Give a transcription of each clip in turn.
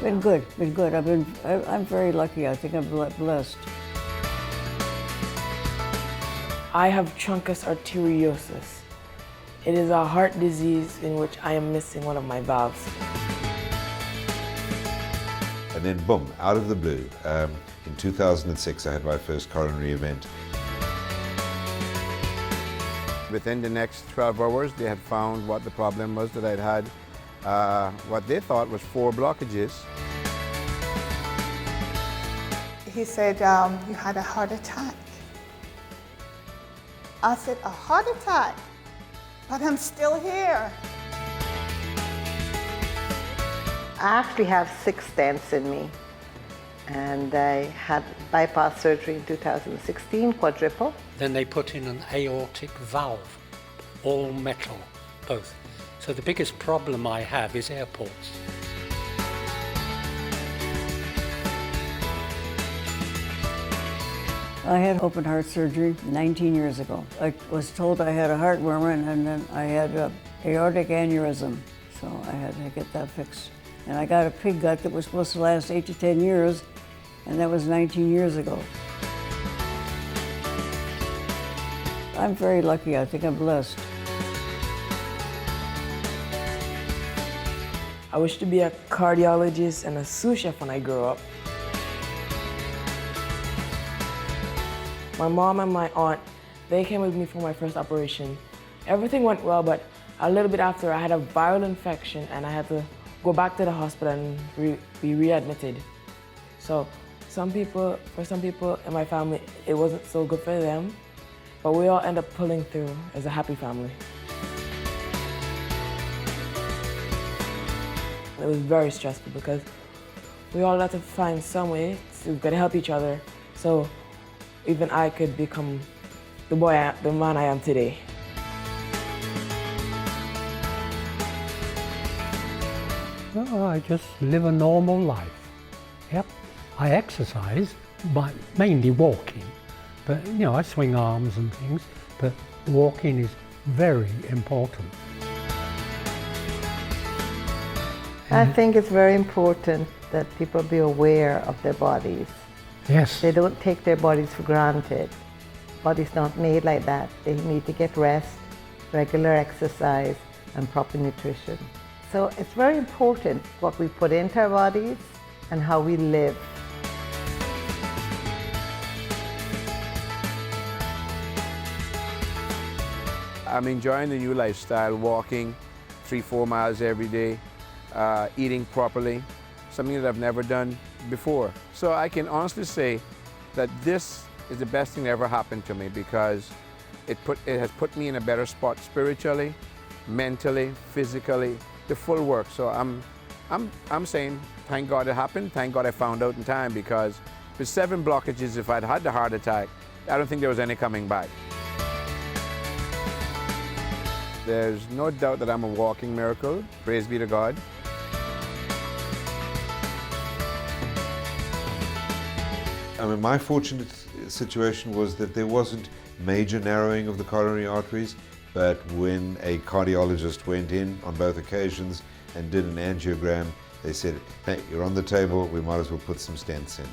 Been good, been good. I'm very lucky. I think I'm blessed. I have truncus arteriosus. It is a heart disease in which I am missing one of my valves. And then boom, out of the blue, in 2006 I had my first coronary event. Within the next 12 hours, they had found what the problem was that I'd had, what they thought was 4 blockages. He said, you had a heart attack. I said, a heart attack? But I'm still here. I actually have 6 stents in me, and I had bypass surgery in 2016, quadruple. Then they put in an aortic valve, all metal, both. So the biggest problem I have is airports. I had open heart surgery 19 years ago. I was told I had a heart murmur, and then I had an aortic aneurysm, so I had to get that fixed. And I got a pig gut that was supposed to last 8 to 10 years, and that was 19 years ago. I'm very lucky. I think I'm blessed. I wish to be a cardiologist and a sous chef when I grow up. My mom and my aunt, they came with me for my first operation. Everything went well, but a little bit after I had a viral infection and I had to go back to the hospital and be readmitted. So for some people in my family, it wasn't so good for them, but we all end up pulling through as a happy family. It was very stressful because we all had to find some way to help each other, so even I could become the man I am today. Well, I just live a normal life. Yep, I exercise, but mainly walking. But you know, I swing arms and things, but walking is very important. I think it's very important that people be aware of their bodies. Yes. They don't take their bodies for granted. Body's not made like that. They need to get rest, regular exercise, and proper nutrition. So it's very important what we put into our bodies and how we live. I'm enjoying the new lifestyle, walking 3-4 miles every day, eating properly, something that I've never done before. So I can honestly say that this is the best thing that ever happened to me because it has put me in a better spot spiritually, mentally, physically, the full work. So I'm saying thank God it happened, thank God I found out in time, because with 7 blockages, if I'd had the heart attack, I don't think there was any coming back. There's no doubt that I'm a walking miracle. Praise be to God. I mean, my fortunate situation was that there wasn't major narrowing of the coronary arteries, but when a cardiologist went in on both occasions and did an angiogram, they said, hey, you're on the table, we might as well put some stents in.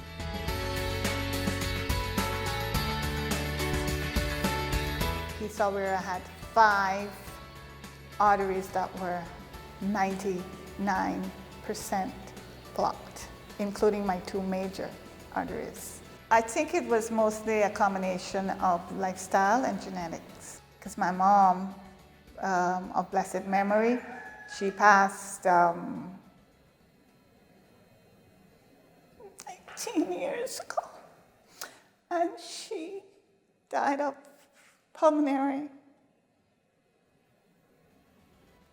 He saw where I had 5 arteries that were 99% blocked, including my 2 major arteries. I think it was mostly a combination of lifestyle and genetics, because my mom, of blessed memory, she passed 18 years ago, and she died of pulmonary.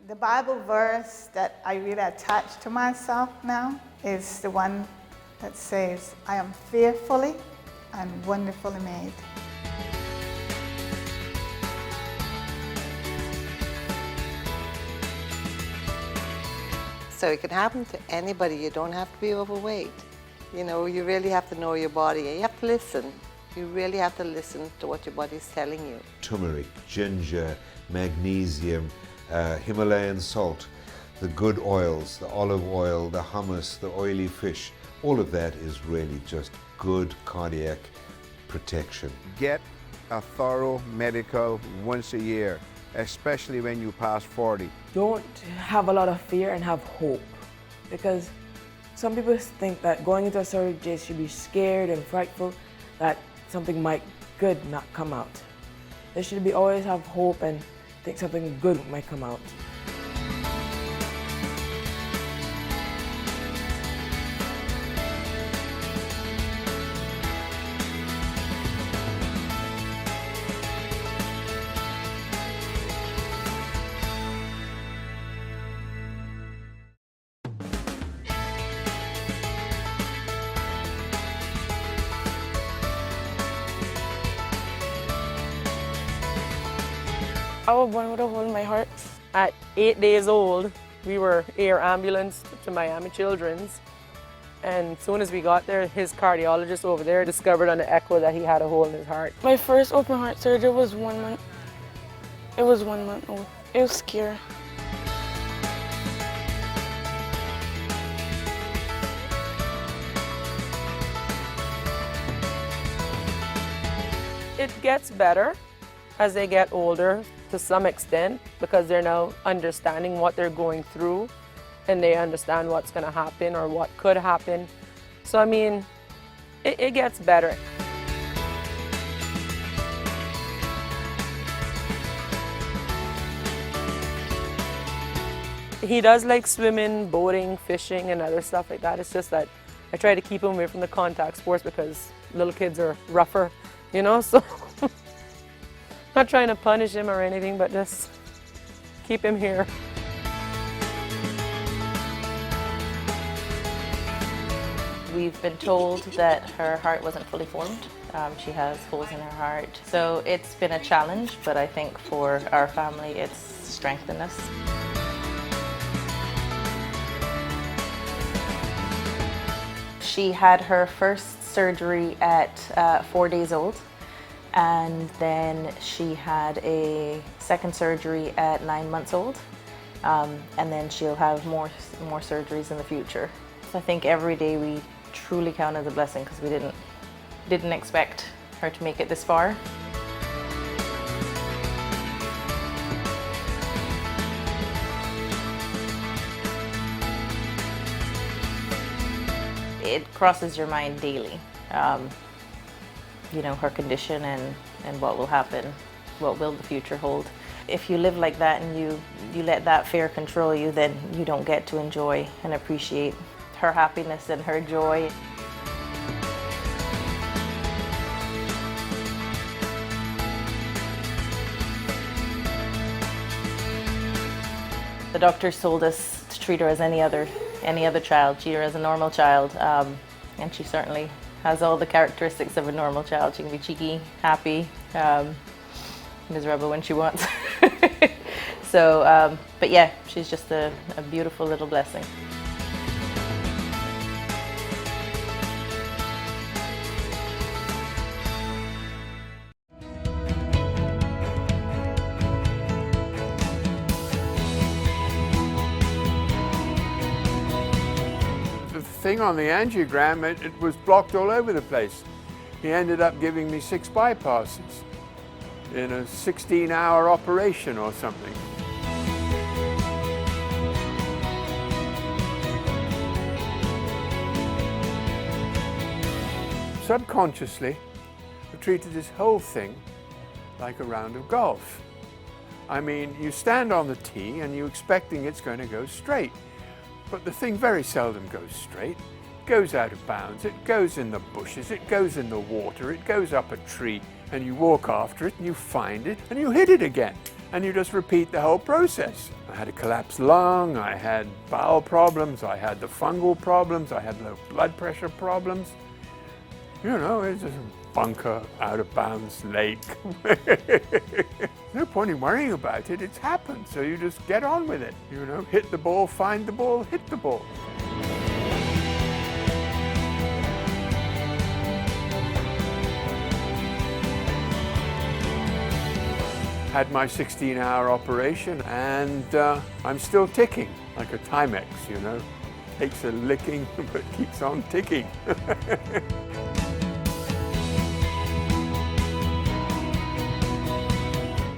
The Bible verse that I really attach to myself now is the one that says, I am fearfully and wonderfully made. So it can happen to anybody. You don't have to be overweight. You know, you really have to know your body, and you have to listen. You really have to listen to what your body's telling you. Turmeric, ginger, magnesium, Himalayan salt. the good oils, the olive oil, the hummus, the oily fish, all of that is really just good cardiac protection. Get a thorough medical once a year, especially when you pass 40. Don't have a lot of fear and have hope, because some people think that going into a surgery they should be scared and frightful that something might good not come out. They should be always have hope and think something good might come out. I was born with a hole in my heart. At 8 days old, we were air ambulanced to Miami Children's. And as soon as we got there, his cardiologist over there discovered on the echo that he had a hole in his heart. My first open heart surgery was 1 month. It was 1 month old. It was scary. It gets better as they get older to some extent, because they're now understanding what they're going through and they understand what's going to happen or what could happen. So I mean, it gets better. He does like swimming, boating, fishing, and other stuff like that. It's just that I try to keep him away from the contact sports because little kids are rougher, you know, so not trying to punish him or anything, but just keep him here. We've been told that her heart wasn't fully formed. She has holes in her heart. So it's been a challenge, but I think for our family it's strengthened us. She had her first surgery at 4 days old. And then she had a second surgery at 9 months old, and then she'll have more surgeries in the future. So I think every day we truly count as a blessing because we didn't expect her to make it this far. It crosses your mind daily. You know, her condition and what will happen, what will the future hold. If you live like that and you let that fear control you, then you don't get to enjoy and appreciate her happiness and her joy. The doctors told us to treat her as any other child, treat her as a normal child, and she certainly has all the characteristics of a normal child. She can be cheeky, happy, miserable when she wants. So, but yeah, she's just a beautiful little blessing. Thing on the angiogram, it was blocked all over the place. He ended up giving me 6 bypasses in a 16-hour operation or something. Subconsciously, I treated this whole thing like a round of golf. I mean, you stand on the tee and you're expecting it's going to go straight. But the thing very seldom goes straight. It goes out of bounds, it goes in the bushes, it goes in the water, it goes up a tree, and you walk after it and you find it and you hit it again. And you just repeat the whole process. I had a collapsed lung, I had bowel problems, I had the fungal problems, I had low blood pressure problems. You know, it's just a bunker, out of bounds lake. No point in worrying about it, it's happened, so you just get on with it. You know, hit the ball, find the ball, hit the ball. had my 16-hour operation, and I'm still ticking, like a Timex, you know. Takes a licking, but keeps on ticking.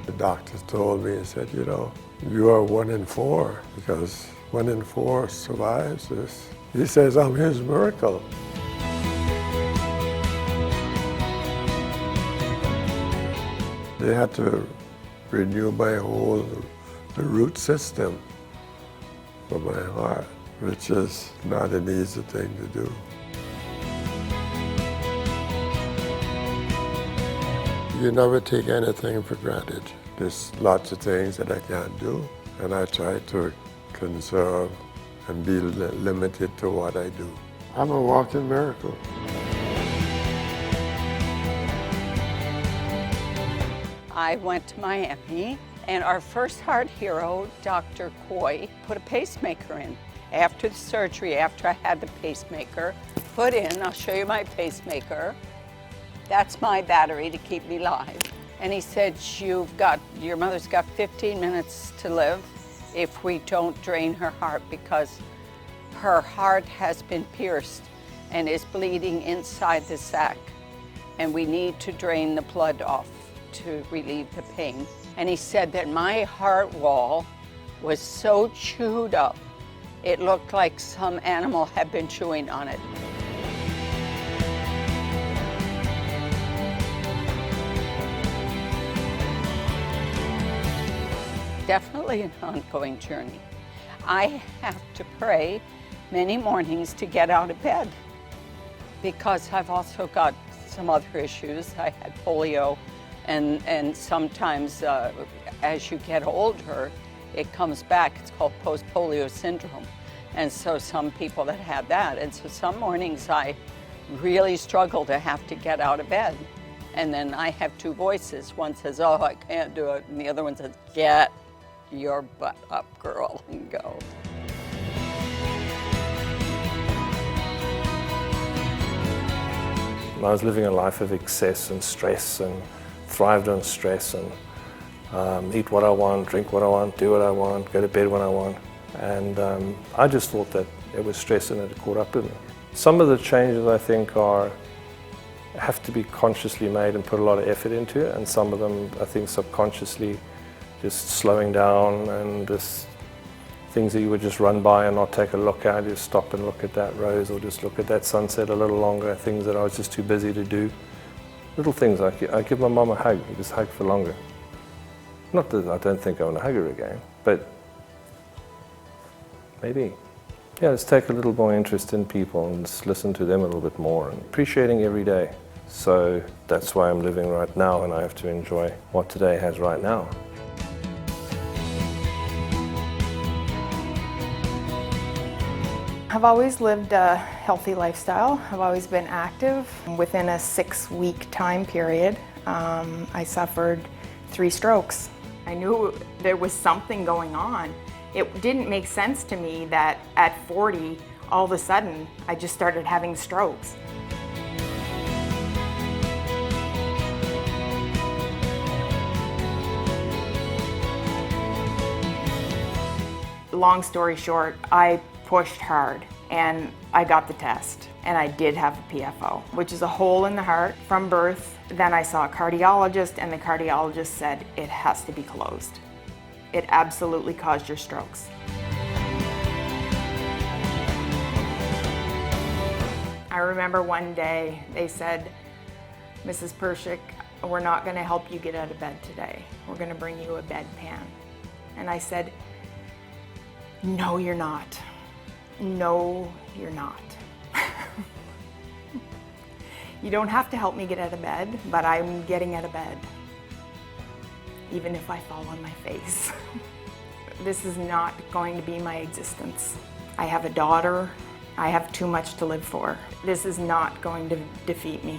The doctor told me, he said, you know, you are 1 in 4, because 1 in 4 survives this. He says, I'm his miracle. They had to renew my whole, the root system for my heart, which is not an easy thing to do. You never take anything for granted. There's lots of things that I can't do, and I try to conserve and be limited to what I do. I'm a walking miracle. I went to Miami, and our first heart hero, Dr. Coy, put a pacemaker in. After the surgery, after I had the pacemaker put in, I'll show you my pacemaker. That's my battery to keep me alive. And he said, your mother's got 15 minutes to live if we don't drain her heart, because her heart has been pierced and is bleeding inside the sac. And we need to drain the blood off to relieve the pain. And he said that my heart wall was so chewed up, it looked like some animal had been chewing on it. Definitely an ongoing journey. I have to pray many mornings to get out of bed, because I've also got some other issues. I had polio, and sometimes as you get older, it comes back. It's called post-polio syndrome. And so some people that had that, and so some mornings I really struggle to have to get out of bed. And then I have two voices. One says, oh, I can't do it, and the other one says, get your butt up, girl, and go. I was living a life of excess and stress, and thrived on stress, and eat what I want, drink what I want, do what I want, go to bed when I want. And I just thought that it was stress and it had caught up with me. Some of the changes I think have to be consciously made and put a lot of effort into, and some of them I think subconsciously, just slowing down, and just things that you would just run by and not take a look at, just stop and look at that rose or just look at that sunset a little longer, things that I was just too busy to do. Little things like I give my mom a hug, just hug for longer. Not that I don't think I want to hug her again, but maybe. Yeah, just take a little more interest in people and just listen to them a little bit more, and appreciating every day. So that's why I'm living right now, and I have to enjoy what today has right now. I've always lived a healthy lifestyle. I've always been active. Within a 6-week time period, I suffered 3 strokes. I knew there was something going on. It didn't make sense to me that at 40, all of a sudden, I just started having strokes. Long story short, I pushed hard and I got the test, and I did have a PFO, which is a hole in the heart from birth. Then I saw a cardiologist, and the cardiologist said it has to be closed. It absolutely caused your strokes. I remember one day they said, Mrs. Pershik, we're not going to help you get out of bed today. We're going to bring you a bedpan. And I said, no, you're not. No, you're not. You don't have to help me get out of bed, but I'm getting out of bed, even if I fall on my face. This is not going to be my existence. I have a daughter. I have too much to live for. This is not going to defeat me.